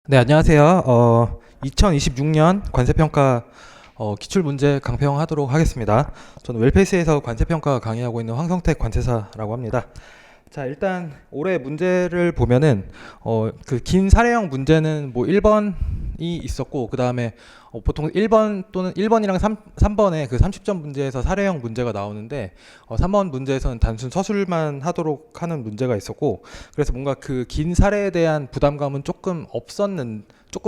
네, 안녕하세요. 2026년 관세평가 기출문제 강평하도록 하겠습니다. 저는 웰페이스에서 관세평가 강의하고 있는 황성택 관세사라고 합니다. 자, 일단 올해 문제를 보면은 그 긴 사례형 문제는 뭐 1번이 있었고, 그 다음에 보통 1번 또는 1번이랑 3번에 그 30점 문제에서 사례형 문제가 나오는데 3번 문제에서는 단순 서술만 하도록 하는 문제가 있었고, 그래서 뭔가 그 긴 사례에 대한 부담감은 조금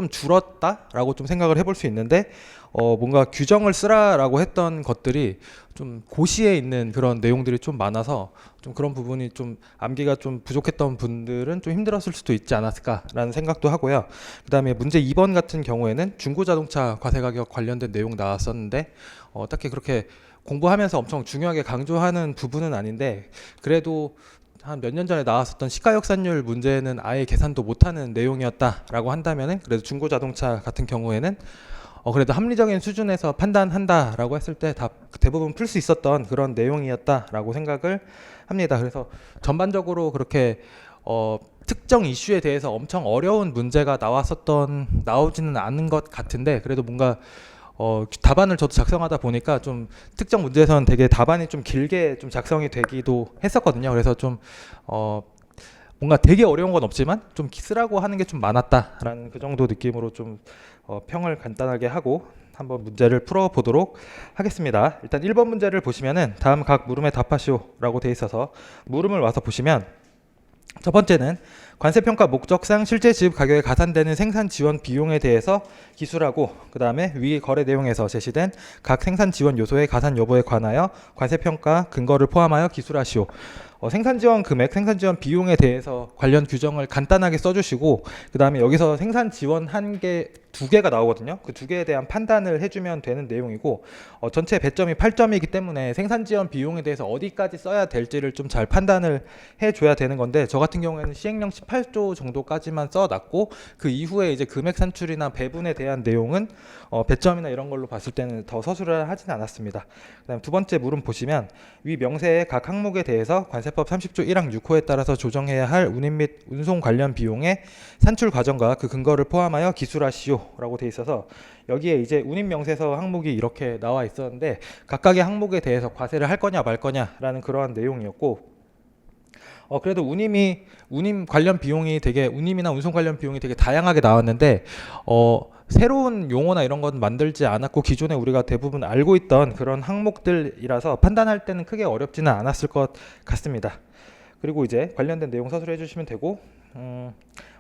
줄었다라고 좀 생각을 해볼 수 있는데, 뭔가 규정을 쓰라라고 했던 것들이 좀 고시에 있는 그런 내용들이 좀 많아서 좀 그런 부분이 좀 암기가 좀 부족했던 분들은 좀 힘들었을 수도 있지 않았을까라는 생각도 하고요. 그다음에 문제 2번 같은 경우에는 중고자동차 과세가격 관련된 내용 나왔었는데 딱히 그렇게 공부하면서 엄청 중요하게 강조하는 부분은 아닌데, 그래도 한 몇 년 전에 나왔었던 시가역산율 문제는 아예 계산도 못하는 내용이었다라고 한다면은, 그래도 중고자동차 같은 경우에는 그래도 합리적인 수준에서 판단한다라고 했을 때 다 대부분 풀 수 있었던 그런 내용이었다라고 생각을 합니다. 그래서 전반적으로 그렇게 특정 이슈에 대해서 엄청 어려운 문제가 나오지는 않은 것 같은데, 그래도 뭔가 답안을 저도 작성하다 보니까 좀 특정 문제에서는 되게 답안이 좀 길게 좀 작성이 되기도 했었거든요. 그래서 좀 뭔가 되게 어려운 건 없지만 좀 쓰라고 하는 게 좀 많았다라는 그 정도 느낌으로 좀 평을 간단하게 하고 한번 문제를 풀어보도록 하겠습니다. 일단 1번 문제를 보시면은 다음 각 물음에 답하시오라고 돼 있어서 물음을 와서 보시면, 첫 번째는 관세평가 목적상 실제 지급 가격에 가산되는 생산 지원 비용에 대해서 기술하고, 그 다음에 위 거래 내용에서 제시된 각 생산 지원 요소의 가산 여부에 관하여 관세평가 근거를 포함하여 기술하시오. 생산 지원 금액, 생산 지원 비용에 대해서 관련 규정을 간단하게 써주시고, 그 다음에 여기서 생산 지원 두 개가 나오거든요. 그 두 개에 대한 판단을 해주면 되는 내용이고, 전체 배점이 8점이기 때문에 생산 지원 비용에 대해서 어디까지 써야 될지를 좀 잘 판단을 해줘야 되는 건데, 저 같은 경우에는 시행령 18조 정도까지만 써놨고, 그 이후에 이제 금액 산출이나 배분에 대한 내용은 배점이나 이런 걸로 봤을 때는 더 서술을 하진 않았습니다. 그다음 두 번째 물음 보시면, 위 명세의 각 항목에 대해서 관세법 30조 1항 6호에 따라서 조정해야 할 운임 및 운송 관련 비용의 산출 과정과 그 근거를 포함하여 기술하시오라고 돼 있어서, 여기에 이제 운임 명세서 항목이 이렇게 나와 있었는데 각각의 항목에 대해서 과세를 할 거냐 말 거냐라는 그러한 내용이었고, 그래도 운임 관련 비용이 되게, 운임이나 운송 관련 비용이 되게 다양하게 나왔는데 새로운 용어나 이런 건 만들지 않았고 기존에 우리가 대부분 알고 있던 그런 항목들이라서 판단할 때는 크게 어렵지는 않았을 것 같습니다. 그리고 이제 관련된 내용 서술해 주시면 되고,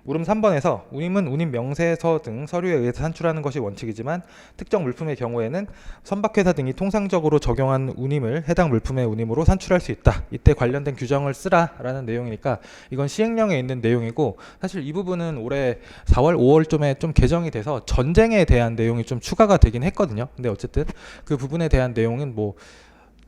물음 3번에서 운임은 운임 명세서 등 서류에 의해서 산출하는 것이 원칙이지만 특정 물품의 경우에는 선박회사 등이 통상적으로 적용한 운임을 해당 물품의 운임으로 산출할 수 있다. 이때 관련된 규정을 쓰라라는 내용이니까 이건 시행령에 있는 내용이고, 사실 이 부분은 올해 4월, 5월쯤에 좀 개정이 돼서 전쟁에 대한 내용이 좀 추가가 되긴 했거든요. 근데 어쨌든 그 부분에 대한 내용은 뭐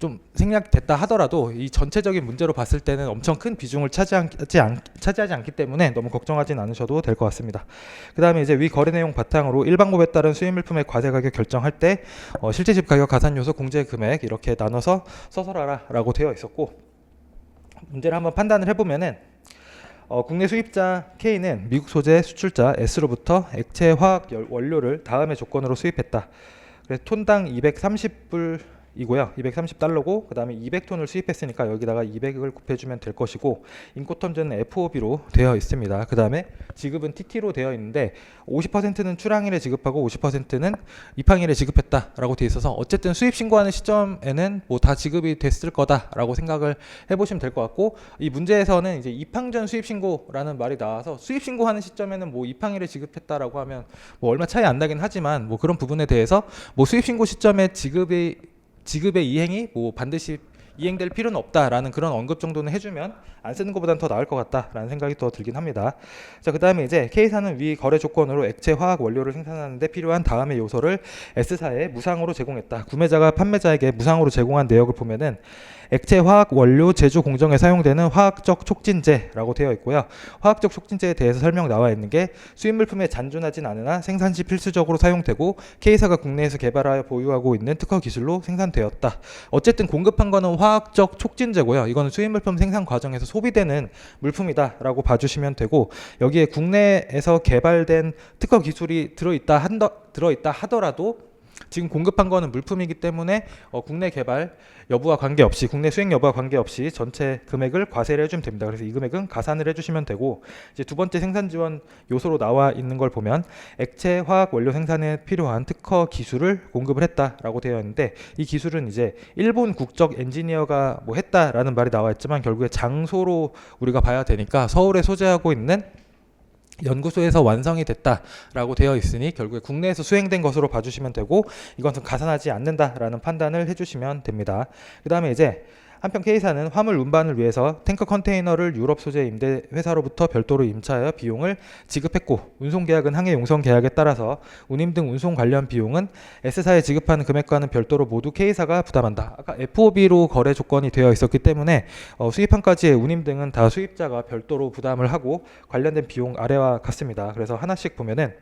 좀 생략됐다 하더라도 이 전체적인 문제로 봤을 때는 엄청 큰 비중을 차지하지 않기 때문에 너무 걱정하진 않으셔도 될 것 같습니다. 그 다음에 이제 위 거래 내용 바탕으로 일반법에 따른 수입 물품의 과세 가격 결정할 때 실제 집 가격, 가산 요소, 공제 금액 이렇게 나눠서 서설하라 라고 되어 있었고, 문제를 한번 판단을 해보면은 국내 수입자 K는 미국 소재 수출자 S로부터 액체 화학 원료를 다음의 조건으로 수입했다. 그래서 톤당 230불 이고요. 230달러고, 그 다음에 200톤을 수입했으니까 여기다가 200을 곱해주면 될 것이고, 인코텀즈는 FOB로 되어 있습니다. 그 다음에 지급은 TT로 되어 있는데 50%는 출항일에 지급하고 50%는 입항일에 지급했다라고 되어 있어서 어쨌든 수입 신고하는 시점에는 뭐 다 지급이 됐을 거다라고 생각을 해보시면 될 것 같고, 이 문제에서는 이제 입항 전 수입 신고라는 말이 나와서 수입 신고하는 시점에는 뭐 입항일에 지급했다라고 하면 뭐 얼마 차이 안 나긴 하지만, 뭐 그런 부분에 대해서 뭐 수입 신고 시점에 지급의 이행이 뭐 반드시 이행될 필요는 없다라는 그런 언급 정도는 해주면 안 쓰는 것보다는 더 나을 것 같다라는 생각이 더 들긴 합니다. 자, 그 다음에 이제 K사는 위 거래 조건으로 액체 화학 원료를 생산하는 데 필요한 다음의 요소를 S사에 무상으로 제공했다. 구매자가 판매자에게 무상으로 제공한 내역을 보면은 액체 화학 원료 제조 공정에 사용되는 화학적 촉진제라고 되어 있고요. 화학적 촉진제에 대해서 설명 나와 있는 게 수입 물품에 잔존하진 않으나 생산 시 필수적으로 사용되고 K사가 국내에서 개발하여 보유하고 있는 특허 기술로 생산되었다. 어쨌든 공급한 거는 화학적 촉진제고요. 이거는 수입물품 생산 과정에서 소비되는 물품이다라고 봐주시면 되고, 여기에 국내에서 개발된 특허 기술이 들어있다 하더라도 지금 공급한 거는 물품이기 때문에 국내 개발 여부와 관계없이, 국내 수행 여부와 관계없이 전체 금액을 과세를 해주면 됩니다. 그래서 이 금액은 가산을 해주시면 되고, 이제 두 번째 생산 지원 요소로 나와 있는 걸 보면 액체 화학 원료 생산에 필요한 특허 기술을 공급을 했다라고 되어 있는데, 이 기술은 이제 일본 국적 엔지니어가 뭐 했다라는 말이 나와 있지만 결국에 장소로 우리가 봐야 되니까 서울에 소재하고 있는 연구소에서 완성이 됐다라고 되어 있으니 결국에 국내에서 수행된 것으로 봐주시면 되고, 이것은 가산하지 않는다라는 판단을 해주시면 됩니다. 그 다음에 이제 한편 K사는 화물 운반을 위해서 탱크 컨테이너를 유럽 소재 임대 회사로부터 별도로 임차하여 비용을 지급했고, 운송 계약은 항해 용선 계약에 따라서 운임 등 운송 관련 비용은 S사에 지급하는 금액과는 별도로 모두 K사가 부담한다. 아까 FOB로 거래 조건이 되어 있었기 때문에 수입항까지의 운임 등은 다 수입자가 별도로 부담을 하고 관련된 비용 아래와 같습니다. 그래서 하나씩 보면은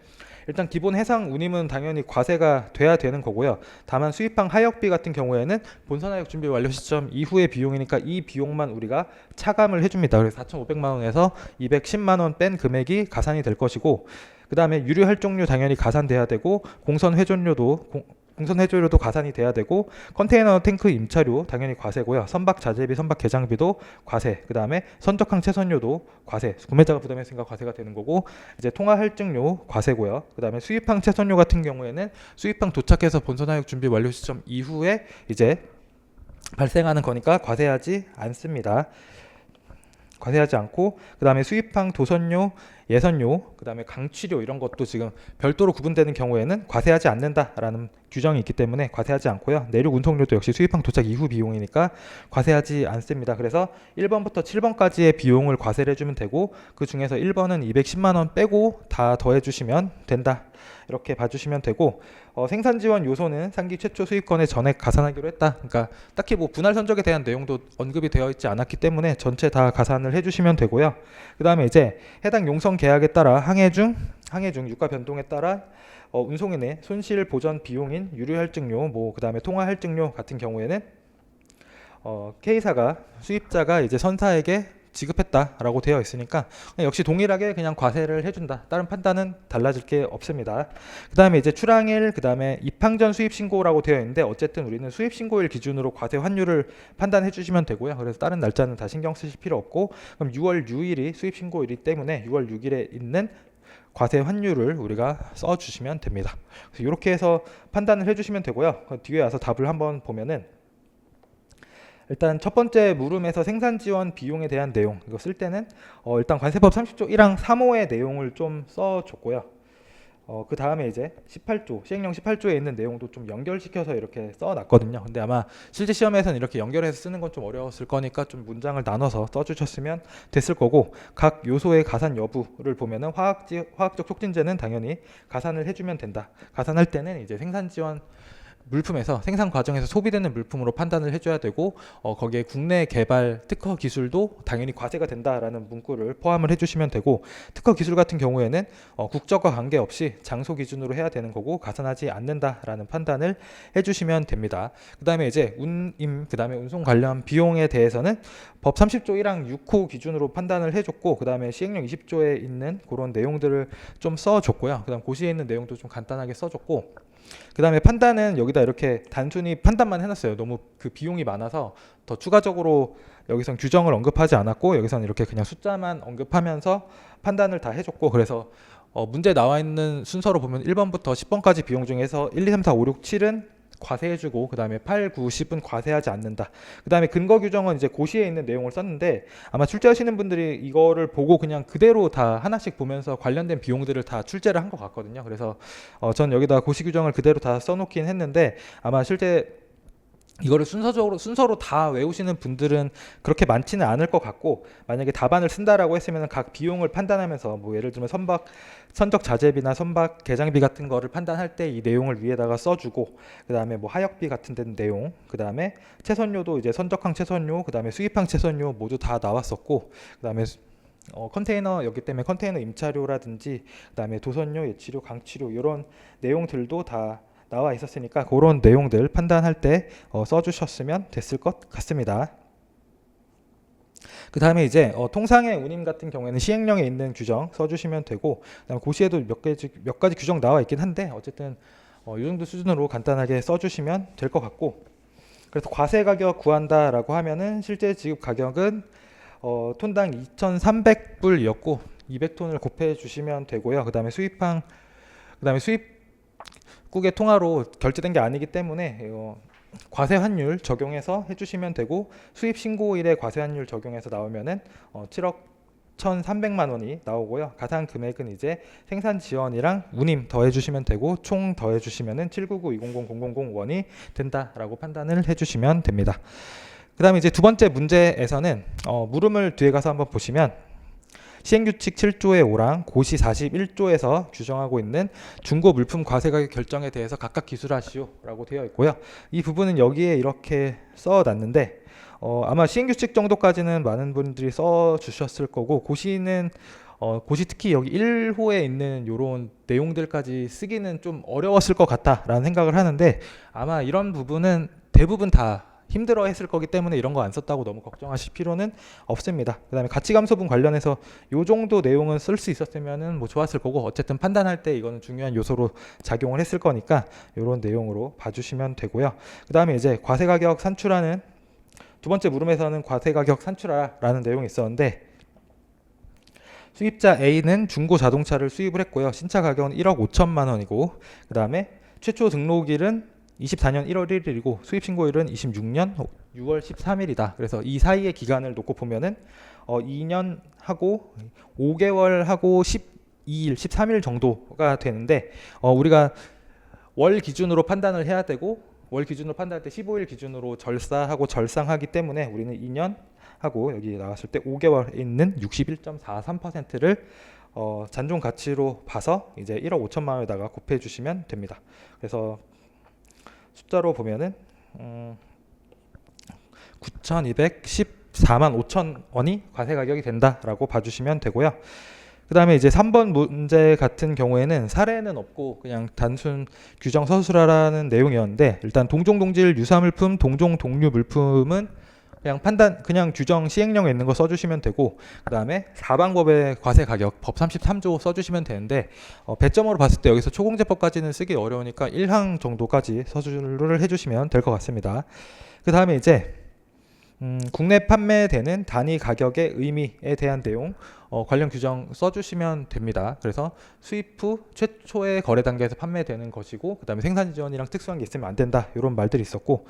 일단 기본 해상 운임은 당연히 과세가 돼야 되는 거고요. 다만 수입항 하역비 같은 경우에는 본선 하역 준비 완료 시점 이후의 비용이니까 이 비용만 우리가 차감을 해줍니다. 그래서 4,500만 원에서 210만 원 뺀 금액이 가산이 될 것이고, 그 다음에 유류 활종료 당연히 가산돼야 되고, 공선 회조료도 가산이 돼야 되고, 컨테이너 탱크 임차료 당연히 과세고요. 선박 자재비, 선박 개장비도 과세. 그 다음에 선적항 채선료도 과세. 구매자가 부담했으니까 과세가 되는 거고, 이제 통화 할증료 과세고요. 그 다음에 수입항 채선료 같은 경우에는 수입항 도착해서 본선 하역 준비 완료 시점 이후에 이제 발생하는 거니까 과세하지 않습니다. 과세하지 않고, 그 다음에 수입항 도선료, 예선료, 그 다음에 강취료 이런 것도 지금 별도로 구분되는 경우에는 과세하지 않는다라는 규정이 있기 때문에 과세하지 않고요. 내륙 운송료도 역시 수입항 도착 이후 비용이니까 과세하지 않습니다. 그래서 1번부터 7번까지의 비용을 과세를 해주면 되고, 그 중에서 1번은 210만 원 빼고 다 더해주시면 된다. 이렇게 봐주시면 되고, 생산 지원 요소는 상기 최초 수입권에 전액 가산하기로 했다. 그러니까 딱히 뭐 분할 선적에 대한 내용도 언급이 되어 있지 않았기 때문에 전체 다 가산을 해주시면 되고요. 그 다음에 이제 해당 용선 계약에 따라 항해 중 유가 변동에 따라 운송인의 손실 보전 비용인 유류 할증료, 그 다음에 통화 할증료 같은 경우에는 K사가 수입자가 이제 선사에게 지급했다라고 되어 있으니까 역시 동일하게 그냥 과세를 해준다. 다른 판단은 달라질 게 없습니다. 그 다음에 이제 출항일, 그 다음에 입항 전 수입 신고라고 되어 있는데, 어쨌든 우리는 수입 신고일 기준으로 과세 환율을 판단해 주시면 되고요. 그래서 다른 날짜는 다 신경 쓰실 필요 없고, 그럼 6월 6일이 수입 신고일이기 때문에 6월 6일에 있는 과세 환율을 우리가 써주시면 됩니다. 그래서 이렇게 해서 판단을 해주시면 되고요. 뒤에 와서 답을 한번 보면은, 일단 첫 번째 물음에서 생산 지원 비용에 대한 내용, 이거 쓸 때는 일단 관세법 30조 1항 3호의 내용을 좀 써줬고요. 그 다음에 이제 18조, 시행령 18조에 있는 내용도 좀 연결시켜서 이렇게 써놨거든요. 근데 아마 실제 시험에서는 이렇게 연결해서 쓰는 건 좀 어려웠을 거니까 좀 문장을 나눠서 써주셨으면 됐을 거고, 각 요소의 가산 여부를 보면은 화학적 촉진제는 당연히 가산을 해주면 된다. 가산할 때는 이제 생산 지원 물품에서, 생산 과정에서 소비되는 물품으로 판단을 해줘야 되고, 거기에 국내 개발 특허 기술도 당연히 과세가 된다라는 문구를 포함을 해주시면 되고, 특허 기술 같은 경우에는 국적과 관계없이 장소 기준으로 해야 되는 거고 가산하지 않는다라는 판단을 해주시면 됩니다. 그 다음에 이제 운임, 그 다음에 운송 관련 비용에 대해서는 법 30조 1항 6호 기준으로 판단을 해줬고, 그 다음에 시행령 20조에 있는 그런 내용들을 좀 써줬고요. 그 다음 고시에 있는 내용도 좀 간단하게 써줬고, 그 다음에 판단은 여기다 이렇게 단순히 판단만 해놨어요. 너무 그 비용이 많아서 더 추가적으로 여기선 규정을 언급하지 않았고, 여기선 이렇게 그냥 숫자만 언급하면서 판단을 다 해줬고, 그래서 문제 나와 있는 순서로 보면 1번부터 10번까지 비용 중에서 1, 2, 3, 4, 5, 6, 7은 과세해주고, 그 다음에 8, 9, 10은 과세하지 않는다. 그 다음에 근거 규정은 이제 고시에 있는 내용을 썼는데, 아마 출제하시는 분들이 이거를 보고 그냥 그대로 다 하나씩 보면서 관련된 비용들을 다 출제를 한 것 같거든요. 그래서 전 여기다 고시 규정을 그대로 다 써놓긴 했는데, 아마 실제 이거를 순서로 다 외우시는 분들은 그렇게 많지는 않을 것 같고, 만약에 답안을 쓴다라고 했으면 각 비용을 판단하면서 뭐 예를 들면 선적 자재비나 선박 개장비 같은 거를 판단할 때 이 내용을 위에다가 써주고, 그 다음에 뭐 하역비 같은 데 내용, 그 다음에 채선료도 이제 선적항 채선료, 그 다음에 수입항 채선료 모두 다 나왔었고, 그 다음에 컨테이너였기 때문에 컨테이너 임차료라든지, 그 다음에 도선료, 예치료, 강치료 이런 내용들도 다 나와 있었으니까 그런 내용들 판단할 때 써주셨으면 됐을 것 같습니다. 그 다음에 이제 통상의 운임 같은 경우에는 시행령에 있는 규정 써주시면 되고, 그다음에 고시에도 몇 가지 규정 나와 있긴 한데 어쨌든 이 정도 수준으로 간단하게 써주시면 될 것 같고, 그래서 과세 가격 구한다라고 하면은 실제 지급 가격은 톤당 2,300불이었고 200톤을 곱해 주시면 되고요. 그다음에 수입국의 통화로 결제된 게 아니기 때문에 과세 환율 적용해서 해주시면 되고, 수입 신고일에 과세 환율 적용해서 나오면은 7억 1,300만 원이 나오고요. 가상 금액은 이제 생산 지원이랑 운임 더해주시면 되고 총 더해주시면은 799,200,000원이 된다라고 판단을 해주시면 됩니다. 그 다음에 이제 두 번째 문제에서는 물음을 뒤에 가서 한번 보시면 시행규칙 7조의 5랑 고시 41조에서 규정하고 있는 중고 물품 과세가격 결정에 대해서 각각 기술하시오라고 되어 있고요. 이 부분은 여기에 이렇게 써놨는데 아마 시행규칙 정도까지는 많은 분들이 써주셨을 거고, 고시는 고시 특히 여기 1호에 있는 이런 내용들까지 쓰기는 좀 어려웠을 것 같다라는 생각을 하는데, 아마 이런 부분은 대부분 다 힘들어 했을 거기 때문에 이런 거 안 썼다고 너무 걱정하실 필요는 없습니다. 그 다음에 가치감소분 관련해서 요 정도 내용은 쓸 수 있었으면 뭐 좋았을 거고, 어쨌든 판단할 때 이거는 중요한 요소로 작용을 했을 거니까 이런 내용으로 봐주시면 되고요. 그 다음에 이제 과세가격 산출하는 두 번째 물음에서는 과세가격 산출하라는 내용이 있었는데, 수입자 A는 중고 자동차를 수입을 했고요. 신차 가격은 1억 5천만 원이고, 그 다음에 최초 등록일은 24년 1월 1일이고 수입 신고일은 26년 6월 13일이다. 그래서 이 사이의 기간을 놓고 보면은 2년 하고 5개월 하고 12일, 13일 정도가 되는데, 우리가 월 기준으로 판단을 해야 되고, 월 기준으로 판단할 때 15일 기준으로 절사하고 절상하기 때문에 우리는 2년 하고 여기 나왔을 때 5개월에 있는 61.43%를 잔존 가치로 봐서 이제 1억 5천만 원에다가 곱해 주시면 됩니다. 그래서 숫자로 보면은 9,214만 5천 원이 과세 가격이 된다라고 봐주시면 되고요. 그 다음에 이제 3번 문제 같은 경우에는 사례는 없고 그냥 단순 규정 서술하라는 내용이었는데, 일단 동종동질 유사물품, 동종동류 물품은 그냥 규정 시행령에 있는 거 써주시면 되고, 그 다음에 사방법의 과세 가격 법 33조 써주시면 되는데, 배점으로 봤을 때 여기서 초공제법까지는 쓰기 어려우니까 1항 정도까지 서술을 해주시면 될 것 같습니다. 그 다음에 이제 국내 판매되는 단위 가격의 의미에 대한 내용 관련 규정 써주시면 됩니다. 그래서 수입 후 최초의 거래 단계에서 판매되는 것이고, 그 다음에 생산 지원이랑 특수한 게 있으면 안 된다, 이런 말들이 있었고,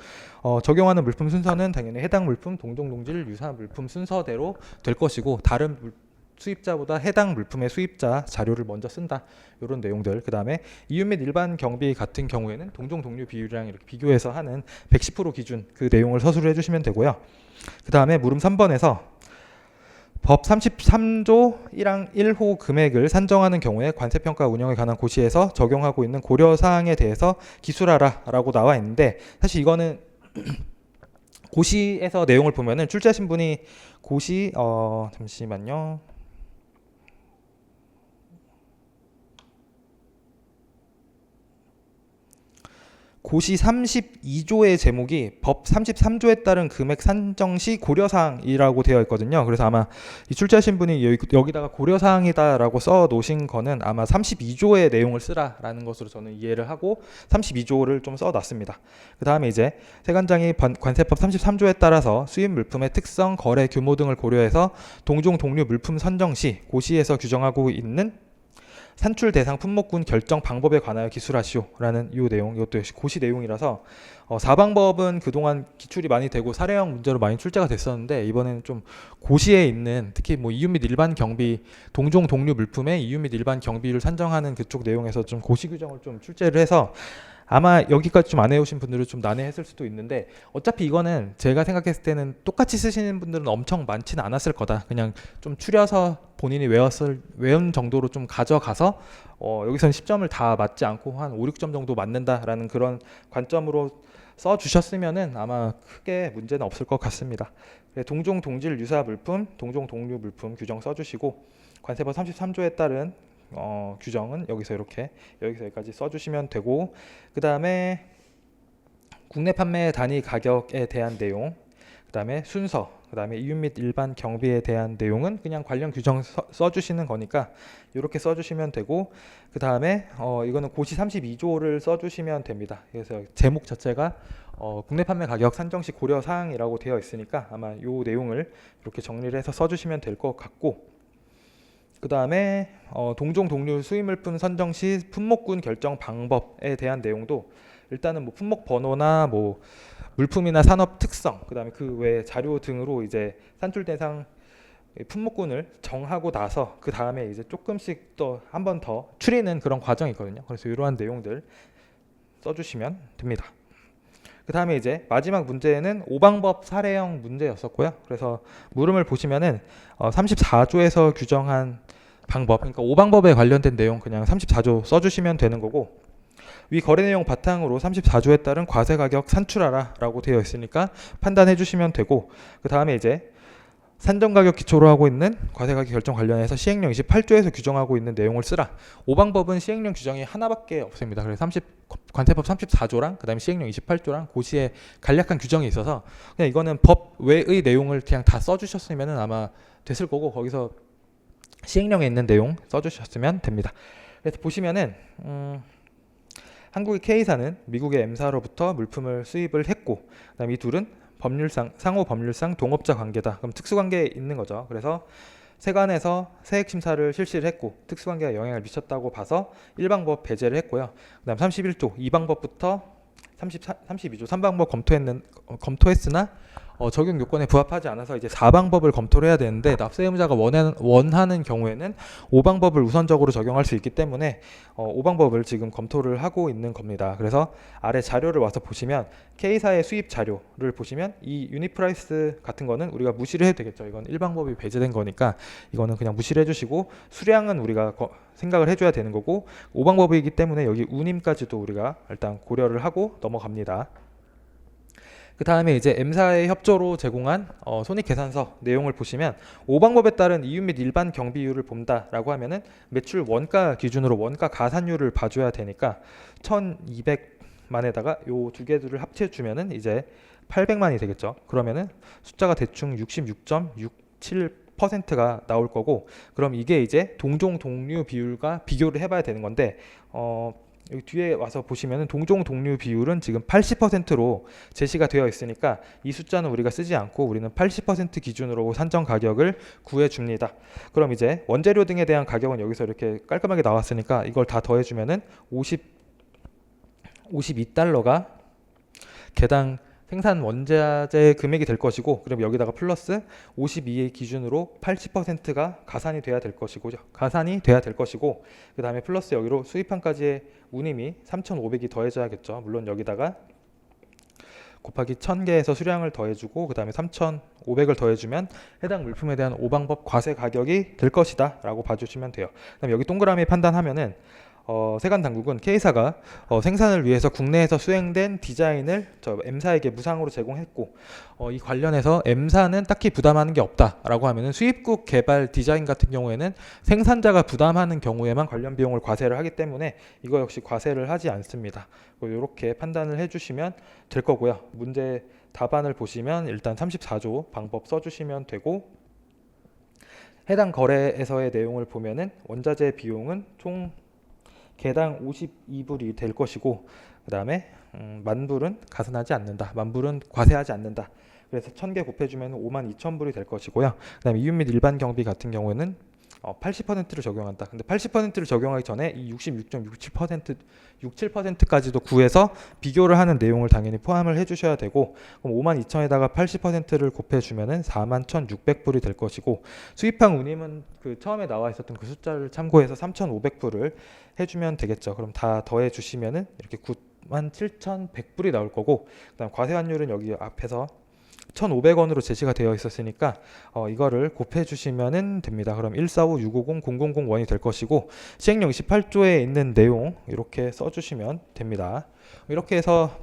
적용하는 물품 순서는 당연히 해당 물품 동종동질 유사 물품 순서대로 될 것이고, 다른 수입자보다 해당 물품의 수입자 자료를 먼저 쓴다, 이런 내용들. 그 다음에 이윤 및 일반 경비 같은 경우에는 동종 동류 비율이랑 이렇게 비교해서 하는 110% 기준 그 내용을 서술해 주시면 되고요. 그 다음에 물음 3번에서 법 33조 1항 1호 금액을 산정하는 경우에 관세평가 운영에 관한 고시에서 적용하고 있는 고려사항에 대해서 기술하라 라고 나와 있는데, 사실 이거는 고시에서 내용을 보면은 출제하신 분이 고시 잠시만요. 고시 32조의 제목이 법 33조에 따른 금액 산정 시 고려사항이라고 되어 있거든요. 그래서 아마 이 출제하신 분이 여기다가 고려사항이다라고 써 놓으신 거는 아마 32조의 내용을 쓰라라는 것으로 저는 이해를 하고 32조를 좀 써 놨습니다. 그 다음에 이제 세관장이 관세법 33조에 따라서 수입 물품의 특성, 거래 규모 등을 고려해서 동종 동류 물품 선정 시 고시에서 규정하고 있는 산출 대상 품목군 결정 방법에 관하여 기술하시오라는 이 내용, 이것도 역시 고시 내용이라서 사방법은 그동안 기출이 많이 되고 사례형 문제로 많이 출제가 됐었는데, 이번에는 좀 고시에 있는 특히 뭐 이윤 및 일반 경비 동종 동류 물품의 이윤 및 일반 경비를 산정하는 그쪽 내용에서 좀 고시 규정을 좀 출제를 해서 아마 여기까지 좀 안 해오신 분들은 좀 난해했을 수도 있는데, 어차피 이거는 제가 생각했을 때는 똑같이 쓰시는 분들은 엄청 많지는 않았을 거다. 그냥 좀 추려서 본인이 외운 정도로 좀 가져가서 여기서는 10점을 다 맞지 않고 한 5, 6점 정도 맞는다라는 그런 관점으로 써주셨으면은 아마 크게 문제는 없을 것 같습니다. 동종 동질 유사 물품, 동종 동류 물품 규정 써주시고, 관세법 33조에 따른 규정은 여기서 이렇게 여기서 여기까지 써주시면 되고, 그 다음에 국내 판매 단위 가격에 대한 내용, 그 다음에 순서, 그 다음에 이윤 및 일반 경비에 대한 내용은 그냥 관련 규정 써주시는 거니까 이렇게 써주시면 되고, 그 다음에 이거는 고시 32조를 써주시면 됩니다. 그래서 제목 자체가 국내 판매 가격 산정 시 고려 사항이라고 되어 있으니까 아마 이 내용을 이렇게 정리를 해서 써주시면 될 것 같고, 그 다음에 동종 동류 수입물품 선정 시 품목군 결정 방법에 대한 내용도 일단은 뭐 품목 번호나 뭐 물품이나 산업 특성, 그 다음에 그 외 자료 등으로 이제 산출 대상 품목군을 정하고 나서 그 다음에 이제 조금씩 또 한 번 더 추리는 그런 과정이 있거든요. 그래서 이러한 내용들 써주시면 됩니다. 그 다음에 이제 마지막 문제는 오방법 사례형 문제였었고요. 그래서 물음을 보시면은 34조에서 규정한 방법, 그러니까 오방법에 관련된 내용 그냥 34조 써주시면 되는 거고, 위 거래 내용 바탕으로 34조에 따른 과세 가격 산출하라 라고 되어 있으니까 판단해 주시면 되고, 그 다음에 이제 산정 가격 기초로 하고 있는 과세 가격 결정 관련해서 시행령 28조에서 규정하고 있는 내용을 쓰라. 오방법은 시행령 규정이 하나밖에 없습니다. 그래서 관세법 34조랑 그 다음에 시행령 28조랑 고시에 간략한 규정이 있어서 그냥 이거는 법 외의 내용을 그냥 다 써주셨으면 아마 됐을 거고, 거기서 시행령에 있는 내용 써주셨으면 됩니다. 그래서 보시면은 한국의 K사는 미국의 M사로부터 물품을 수입을 했고, 그다음 이 둘은 상호 법률상 동업자 관계다. 그럼 특수관계에 있는 거죠. 그래서 세관에서 세액 심사를 실시를 했고 특수관계가 영향을 미쳤다고 봐서 1방법 배제를 했고요. 그다음 31조 2방법부터 32조 3방법 검토했으나 적용 요건에 부합하지 않아서 이제 4방법을 검토를 해야 되는데, 납세 의무자가 원하는 경우에는 5방법을 우선적으로 적용할 수 있기 때문에 5방법을 지금 검토를 하고 있는 겁니다. 그래서 아래 자료를 와서 보시면 K사의 수입 자료를 보시면 이 유니프라이스 같은 거는 우리가 무시를 해도 되겠죠. 이건 1방법이 배제된 거니까 이거는 그냥 무시를 해주시고, 수량은 우리가 생각을 해줘야 되는 거고, 5방법이기 때문에 여기 운임까지도 우리가 일단 고려를 하고 넘어갑니다. 그 다음에 이제 M사의 협조로 제공한 손익계산서 내용을 보시면 5방법에 따른 이윤 및 일반 경비율을 본다라고 하면은 매출 원가 기준으로 원가 가산율을 봐줘야 되니까 1200만에다가 요 두 개들을 합쳐주면은 이제 800만이 되겠죠. 그러면은 숫자가 대충 66.67%가 나올 거고, 그럼 이게 이제 동종 동류 비율과 비교를 해봐야 되는 건데 여기 뒤에 와서 보시면은 동종 동류 비율은 지금 80%로 제시가 되어 있으니까 이 숫자는 우리가 쓰지 않고 우리는 80% 기준으로 산정 가격을 구해 줍니다. 그럼 이제 원재료 등에 대한 가격은 여기서 이렇게 깔끔하게 나왔으니까 이걸 다 더해 주면은 52달러가 개당 생산 원자재 금액이 될 것이고, 그럼 여기다가 플러스 52의 기준으로 80%가 가산이 돼야 될 것이고, 그 다음에 플러스 여기로 수입한까지의 운임이 3,500이 더해져야겠죠. 물론 여기다가 곱하기 1000개에서 수량을 더해주고 그 다음에 3,500을 더해주면 해당 물품에 대한 5방법 과세 가격이 될 것이다 라고 봐주시면 돼요. 그 다음에 여기 동그라미 판단하면은 세관 당국은 K사가 생산을 위해서 국내에서 수행된 디자인을 M사에게 무상으로 제공했고, 이 관련해서 M사는 딱히 부담하는 게 없다라고 하면은 수입국 개발 디자인 같은 경우에는 생산자가 부담하는 경우에만 관련 비용을 과세를 하기 때문에 이거 역시 과세를 하지 않습니다. 이렇게 판단을 해주시면 될 거고요. 문제 답안을 보시면 일단 34조 방법 써주시면 되고, 해당 거래에서의 내용을 보면은 원자재 비용은 총 개당 52불이 될 것이고, 그 다음에 만불은 가산하지 않는다, 만불은 과세하지 않는다. 그래서 1000개 곱해주면 52,000불이 될 것이고요. 그 다음에 이윤 및 일반 경비 같은 경우에는 80%를 적용한다. 근데 80%를 적용하기 전에 이 67%까지도 구해서 비교를 하는 내용을 당연히 포함을 해주셔야 되고, 그럼 52,000에다가 80%를 곱해주면은 41,600불이 될 것이고, 수입한 운임은 그 처음에 나와 있었던 그 숫자를 참고해서 3,500불을 해주면 되겠죠. 그럼 다 더해주시면은 이렇게 97,100불이 나올 거고, 그다음 과세 환율은 여기 앞에서 1,500원으로 제시가 되어 있었으니까 이거를 곱해 주시면 됩니다. 그럼 145650000원이 될 것이고, 시행령 28조에 있는 내용 이렇게 써주시면 됩니다. 이렇게 해서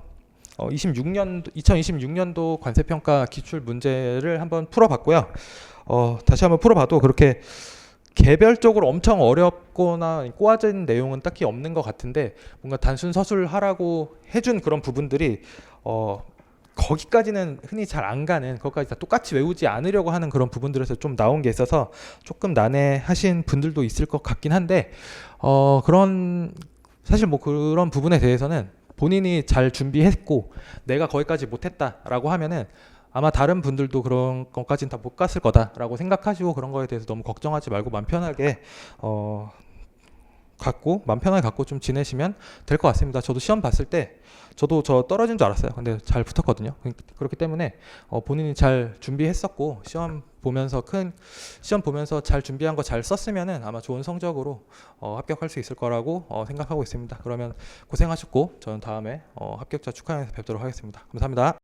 2026년도 관세평가 기출 문제를 한번 풀어봤고요. 다시 한번 풀어봐도 그렇게 개별적으로 엄청 어렵거나 꼬아진 내용은 딱히 없는 것 같은데 뭔가 단순 서술하라고 해준 그런 부분들이 거기까지는 흔히 잘 안 가는, 거기까지 다 똑같이 외우지 않으려고 하는 그런 부분들에서 좀 나온 게 있어서 조금 난해하신 분들도 있을 것 같긴 한데 그런 사실 뭐 그런 부분에 대해서는 본인이 잘 준비했고 내가 거기까지 못했다라고 하면은 아마 다른 분들도 그런 것까지는 다 못 갔을 거다라고 생각하시고 그런 거에 대해서 너무 걱정하지 말고 마음 편하게 마음 편하게 갖고 좀 지내시면 될 것 같습니다. 저도 시험 봤을 때 저도 저 떨어진 줄 알았어요. 근데 잘 붙었거든요. 그렇기 때문에 본인이 잘 준비했었고 시험 보면서 잘 준비한 거 잘 썼으면은 아마 좋은 성적으로 합격할 수 있을 거라고 생각하고 있습니다. 그러면 고생하셨고 저는 다음에 합격자 축하해서 뵙도록 하겠습니다. 감사합니다.